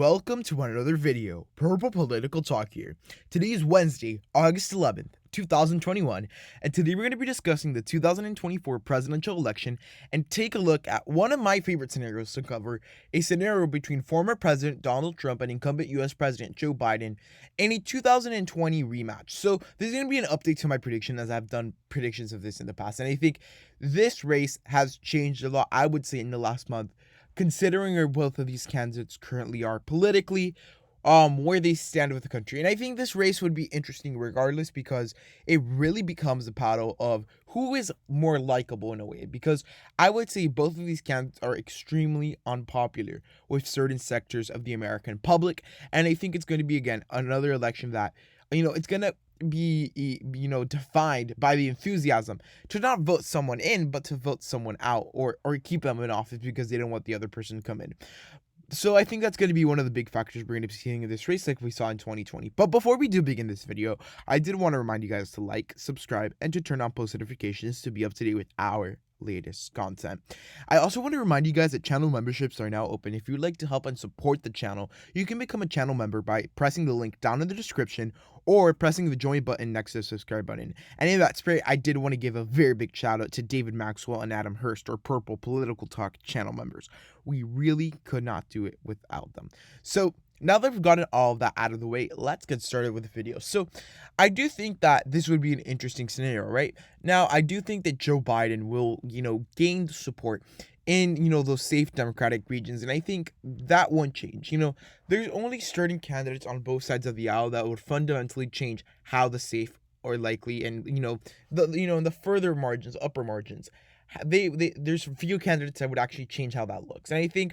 Welcome to another video, Purple Political Talk here. Today is Wednesday, August 11th, 2021, and today we're going to be discussing the 2024 presidential election and take a look at one of my favorite scenarios to cover, a scenario between former President Donald Trump and incumbent US President Joe Biden in a 2020 rematch. So this is going to be an update to my prediction, as I've done predictions of this in the past, and I think this race has changed a lot, I would say, in the last month, considering where both of these candidates currently are politically, where they stand with the country. And I think this race would be interesting regardless, because it really becomes a battle of who is more likable in a way. Because I would say both of these candidates are extremely unpopular with certain sectors of the American public. And I think it's going to be, again, another election that, it's going to be defined by the enthusiasm to not vote someone in, but to vote someone out, or keep them in office because they don't want the other person to come in. So I think that's going to be one of the big factors we're going to be seeing in this race, like we saw in 2020. But before we do begin this video, I did want to remind you guys to like, subscribe, and to turn on post notifications to be up to date with our latest content. I also want to remind you guys that channel memberships are now open. If you'd like to help and support the channel, you can become a channel member by pressing the link down in the description or pressing the join button next to the subscribe button. And in that spirit, I did want to give a very big shout out to David Maxwell and Adam Hurst, our Purple Political Talk channel members. We really could not do it without them. So now that we've gotten all of that out of the way, let's get started with the video. So I do think that this would be an interesting scenario, right? Now, I do think that Joe Biden will, gain support in, those safe Democratic regions. And I think that won't change. There's only certain candidates on both sides of the aisle that would fundamentally change how the safe or likely and, in the further margins, upper margins, there's few candidates that would actually change how that looks. And I think,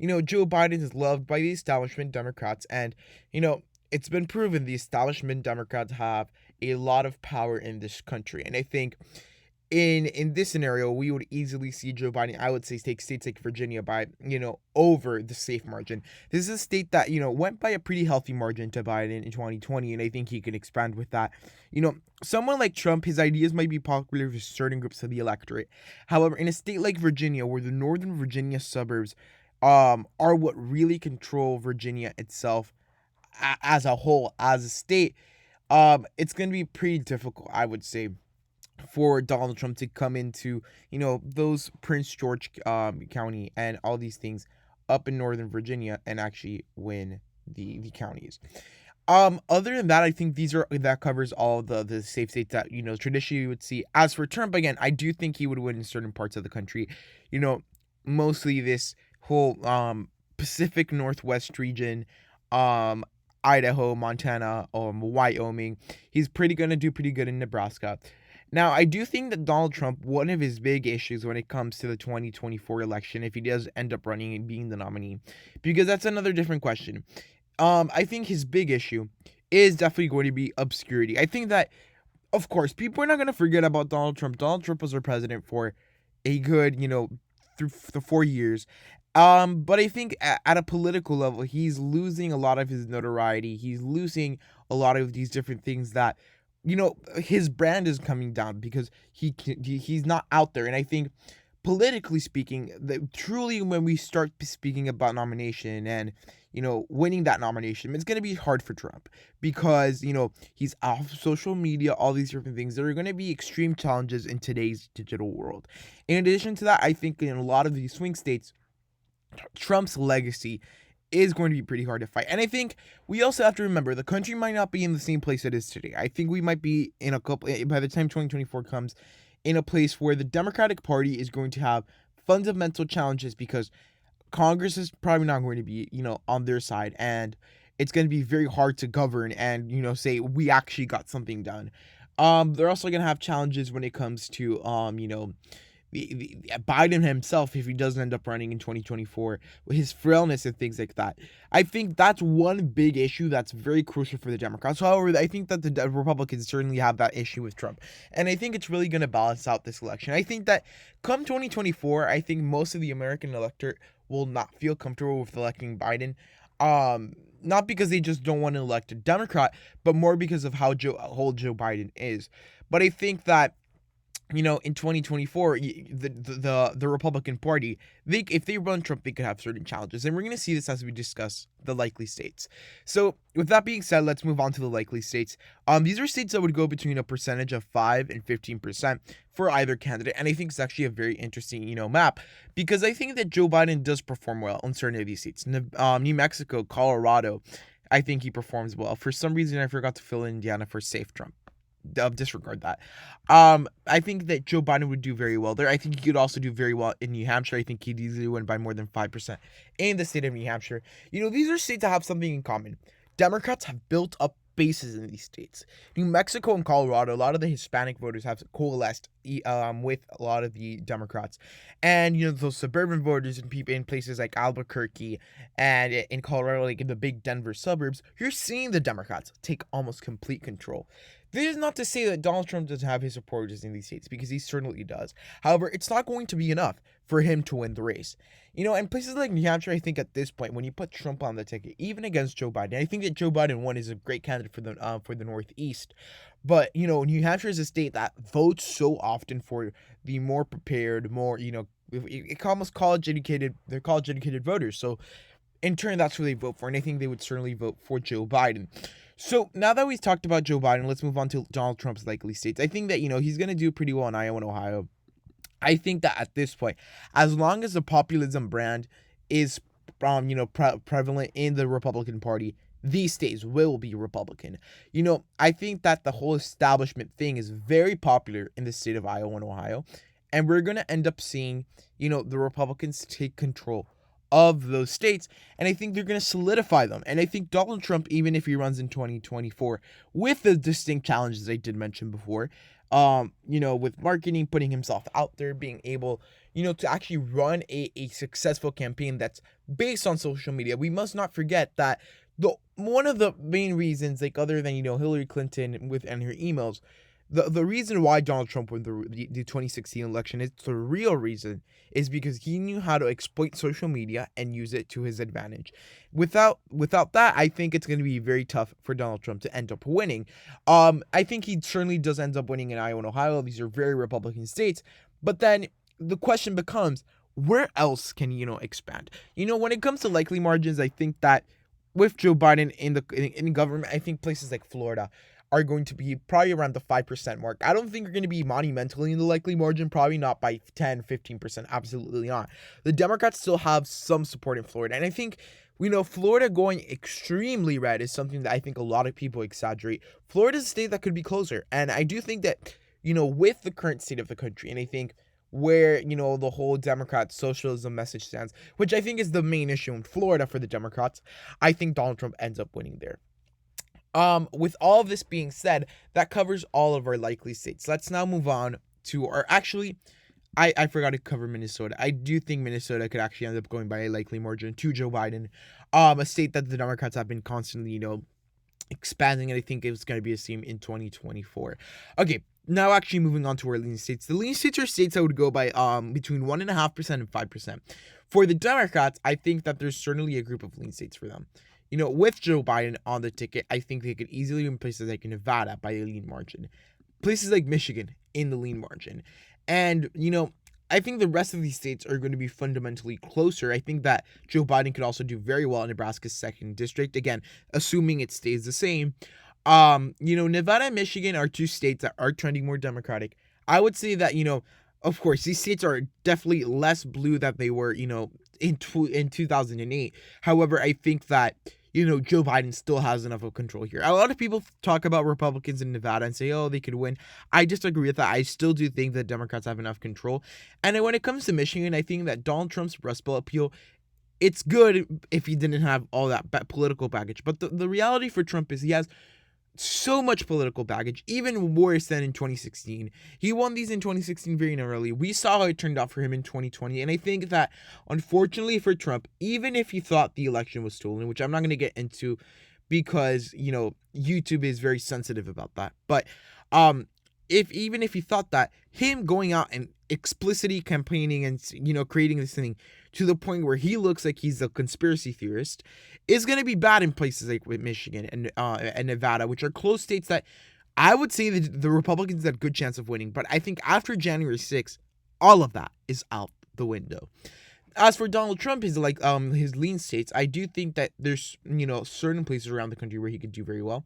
Joe Biden is loved by the establishment Democrats, and, it's been proven the establishment Democrats have a lot of power in this country. And I think in this scenario, we would easily see Joe Biden, I would say, take states like Virginia by, over the safe margin. This is a state that, went by a pretty healthy margin to Biden in 2020, and I think he can expand with that. Someone like Trump, his ideas might be popular with certain groups of the electorate. However, in a state like Virginia, where the Northern Virginia suburbs are what really control Virginia itself as a whole, as a state, it's going to be pretty difficult, I would say, for Donald Trump to come into, those Prince George County and all these things up in Northern Virginia and actually win the counties. Other than that, I think that covers all the safe states that, traditionally you would see. As for Trump, again, I do think he would win in certain parts of the country, mostly this whole Pacific Northwest region, Idaho, Montana, Wyoming. He's going to do pretty good in Nebraska. Now, I do think that Donald Trump, one of his big issues when it comes to the 2024 election, if he does end up running and being the nominee, because that's another different question. I think his big issue is definitely going to be obscurity. I think that, of course, people are not going to forget about Donald Trump. Donald Trump was our president for a good, through the 4 years. But I think at a political level, he's losing a lot of his notoriety. He's losing a lot of these different things that, his brand is coming down because he's not out there. And I think politically speaking, that truly when we start speaking about nomination and, winning that nomination, it's going to be hard for Trump because, he's off social media, all these different things. There are going to be extreme challenges in today's digital world. In addition to that, I think in a lot of these swing states, Trump's legacy is going to be pretty hard to fight. And I think we also have to remember the country might not be in the same place it is today. I think we might be in by the time 2024 comes, in a place where the Democratic Party is going to have fundamental challenges because Congress is probably not going to be, on their side, and it's going to be very hard to govern and, say we actually got something done. They're also going to have challenges when it comes to, the Biden himself, if he doesn't end up running in 2024, his frailness and things like that. I think that's one big issue that's very crucial for the Democrats. However, I think that the Republicans certainly have that issue with Trump. And I think it's really going to balance out this election. I think that come 2024, I think most of the American electorate will not feel comfortable with electing Biden. Not because they just don't want to elect a Democrat, but more because of how old Joe Biden is. But I think that in 2024, the Republican Party, if they run Trump, they could have certain challenges, and we're going to see this as we discuss the likely states. So, with that being said, let's move on to the likely states. These are states that would go between a percentage of 5 and 15% for either candidate, and I think it's actually a very interesting, map, because I think that Joe Biden does perform well on certain of these states. New Mexico, Colorado, I think he performs well. For some reason, I forgot to fill in Indiana for safe Trump. Disregard that. I think that Joe Biden would do very well there. I think he could also do very well in New Hampshire. I think he'd easily win by more than 5% in the state of New Hampshire. These are states that have something in common. Democrats have built up bases in these states. New Mexico and Colorado, a lot of the Hispanic voters have coalesced with a lot of the Democrats. And, those suburban voters and people in places like Albuquerque and in Colorado, like in the big Denver suburbs, you're seeing the Democrats take almost complete control. This is not to say that Donald Trump doesn't have his supporters in these states, because he certainly does. However, it's not going to be enough for him to win the race. In places like New Hampshire, I think at this point, when you put Trump on the ticket, even against Joe Biden, I think that Joe Biden won is a great candidate for the Northeast. But, New Hampshire is a state that votes so often for the more prepared, more, it's almost college-educated, they're college-educated voters. So, in turn, that's who they vote for, and I think they would certainly vote for Joe Biden. So, now that we've talked about Joe Biden, let's move on to Donald Trump's likely states. I think that, he's going to do pretty well in Iowa and Ohio. I think that at this point, as long as the populism brand is, prevalent in the Republican Party, these states will be Republican. I think that the whole establishment thing is very popular in the state of Iowa and Ohio, and we're going to end up seeing, the Republicans take control of those states, and I think they're going to solidify them. And I think Donald Trump, even if he runs in 2024 with the distinct challenges I did mention before, with marketing, putting himself out there, being able, to actually run a successful campaign that's based on social media. We must not forget that one of the main reasons, like other than, Hillary Clinton and her emails, the reason why Donald Trump won the 2016 election, is the real reason, is because he knew how to exploit social media and use it to his advantage. Without that, I think it's going to be very tough for Donald Trump to end up winning. I think he certainly does end up winning in Iowa and Ohio. These are very Republican states. But then the question becomes, where else can he, expand? When it comes to likely margins, I think that with Joe Biden in government, I think places like Florida are going to be probably around the 5% mark. I don't think you're going to be monumentally in the likely margin, probably not by 10, 15%, absolutely not. The Democrats still have some support in Florida, and I think, Florida going extremely red is something that I think a lot of people exaggerate. Florida is a state that could be closer, and I do think that, with the current state of the country, and I think where, the whole Democrat socialism message stands, which I think is the main issue in Florida for the Democrats, I think Donald Trump ends up winning there. With all of this being said, that covers all of our likely states. Let's now move on to I forgot to cover Minnesota. I do think Minnesota could actually end up going by a likely margin to Joe Biden. A state that the Democrats have been constantly, expanding, and I think it's going to be a theme in 2024. Okay, now actually moving on to our lean states. The lean states are states that would go by between 1.5% and 5%. For the Democrats, I think that there's certainly a group of lean states for them. With Joe Biden on the ticket, I think they could easily win places like Nevada by a lean margin. Places like Michigan in the lean margin. And, I think the rest of these states are going to be fundamentally closer. I think that Joe Biden could also do very well in Nebraska's 2nd district. Again, assuming it stays the same. Nevada and Michigan are two states that are trending more Democratic. I would say that, of course, these states are definitely less blue than they were, in 2008. However, I think that, Joe Biden still has enough of control here. A lot of people talk about Republicans in Nevada and say, oh, they could win. I disagree with that. I still do think that Democrats have enough control. And when it comes to Michigan, I think that Donald Trump's Rust Belt appeal, it's good if he didn't have all that political baggage. But the reality for Trump is he has so much political baggage, even worse than in 2016. He won these in 2016 very narrowly. We saw how it turned out for him in 2020, and I think that, unfortunately for Trump, even if he thought the election was stolen, which I'm not going to get into because, YouTube is very sensitive about that, but even if he thought that, him going out and explicitly campaigning and, creating this thing to the point where he looks like he's a conspiracy theorist is going to be bad in places like with Michigan and Nevada, which are close states that I would say that the Republicans had a good chance of winning, but I think after January 6th, all of that is out the window. As for Donald Trump, his lean states, I do think that there's certain places around the country where he could do very well.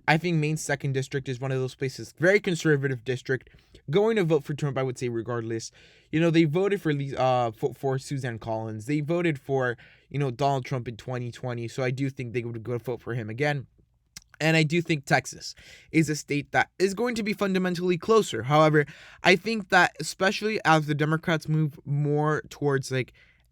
I think Maine's 2nd district is one of those places, very conservative district. Going to vote for Trump, I would say, regardless. They voted for Suzanne Collins. They voted for Donald Trump in 2020, so I do think they would go vote for him again. And I do think Texas is a state that is going to be fundamentally closer. However, I think that especially as the Democrats move more towards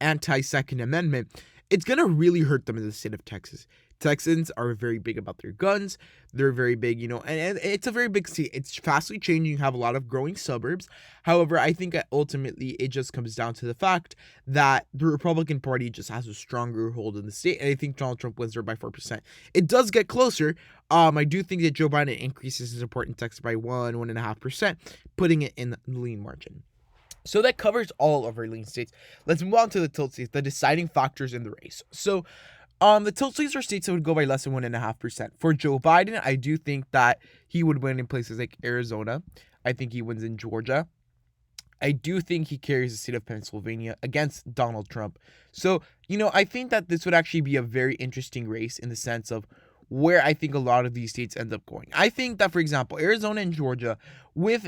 anti-Second Amendment, it's going to really hurt them in the state of Texas. Texans are very big about their guns. They're very big, and it's a very big state. It's fastly changing, have a lot of growing suburbs. However, I think that ultimately it just comes down to the fact that the Republican Party just has a stronger hold in the state, and I think Donald Trump wins there by 4%. It does get closer. I do think that Joe Biden increases his support in Texas by 1.5%, putting it in the lean margin. So that covers all of our lean states. Let's move on to the tilt states, the deciding factors in the race. So the tilt states are states that would go by less than 1.5%. For Joe Biden, I do think that he would win in places like Arizona. I think he wins in Georgia. I do think he carries the state of Pennsylvania against Donald Trump. So, I think that this would actually be a very interesting race in the sense of where I think a lot of these states end up going. I think that, for example, Arizona and Georgia, with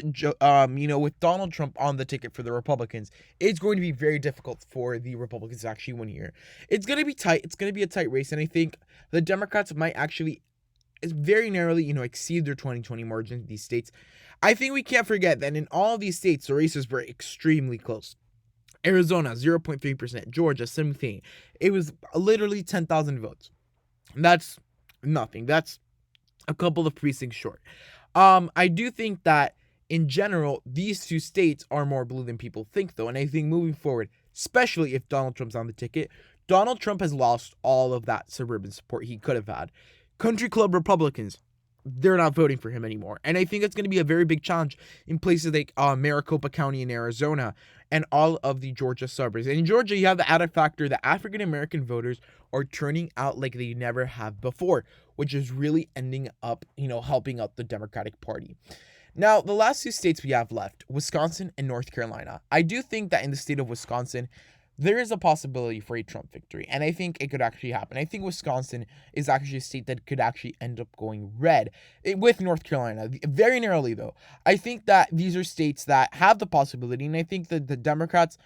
Donald Trump on the ticket for the Republicans, it's going to be very difficult for the Republicans to actually win here. It's going to be tight. It's going to be a tight race, and I think the Democrats might actually very narrowly, exceed their 2020 margin in these states. I think we can't forget that in all of these states, the races were extremely close. Arizona, 0.3%. Georgia, 17%. It was literally 10,000 votes. That's nothing. That's a couple of precincts short. I do think that in general, these two states are more blue than people think, though. And I think moving forward, especially if Donald Trump's on the ticket, Donald Trump has lost all of that suburban support he could have had. Country club Republicans, they're not voting for him anymore. And I think it's going to be a very big challenge in places like Maricopa County in Arizona and all of the Georgia suburbs. And in Georgia, you have the added factor that African-American voters are turning out like they never have before, which is really ending up, helping out the Democratic Party. Now, the last two states we have left, Wisconsin and North Carolina. I do think that in the state of Wisconsin, there is a possibility for a Trump victory, and I think it could actually happen. I think Wisconsin is actually a state that could actually end up going red with North Carolina, very narrowly, though. I think that these are states that have the possibility, and I think that the Democrats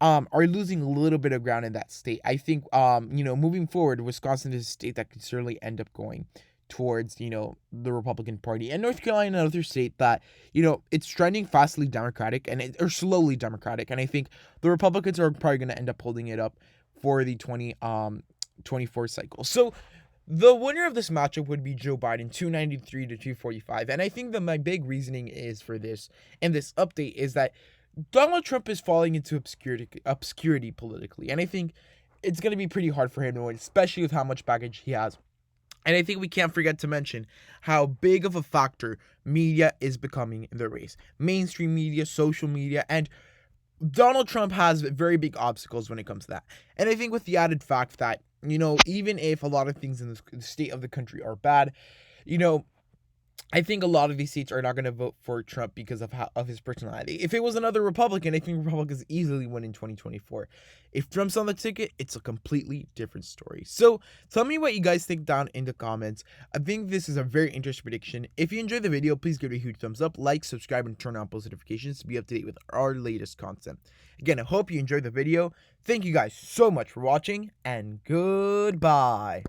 are losing a little bit of ground in that state. I think, moving forward, Wisconsin is a state that could certainly end up going towards, the Republican Party. And North Carolina, another state that, it's trending fastly Democratic or slowly Democratic. And I think the Republicans are probably going to end up holding it up for the 2024 cycle. So the winner of this matchup would be Joe Biden, 293 to 245. And I think that my big reasoning is for this and this update is that Donald Trump is falling into obscurity politically. And I think it's going to be pretty hard for him to win, especially with how much baggage he has. And I think we can't forget to mention how big of a factor media is becoming in the race. Mainstream media, social media, and Donald Trump has very big obstacles when it comes to that. And I think with the added fact that, even if a lot of things in the state of the country are bad, I think a lot of these states are not going to vote for Trump because of his personality. If it was another Republican, I think Republicans easily win in 2024. If Trump's on the ticket, it's a completely different story. So tell me what you guys think down in the comments. I think this is a very interesting prediction. If you enjoyed the video, please give it a huge thumbs up, like, subscribe, and turn on post notifications to be up to date with our latest content. Again, I hope you enjoyed the video. Thank you guys so much for watching, and goodbye.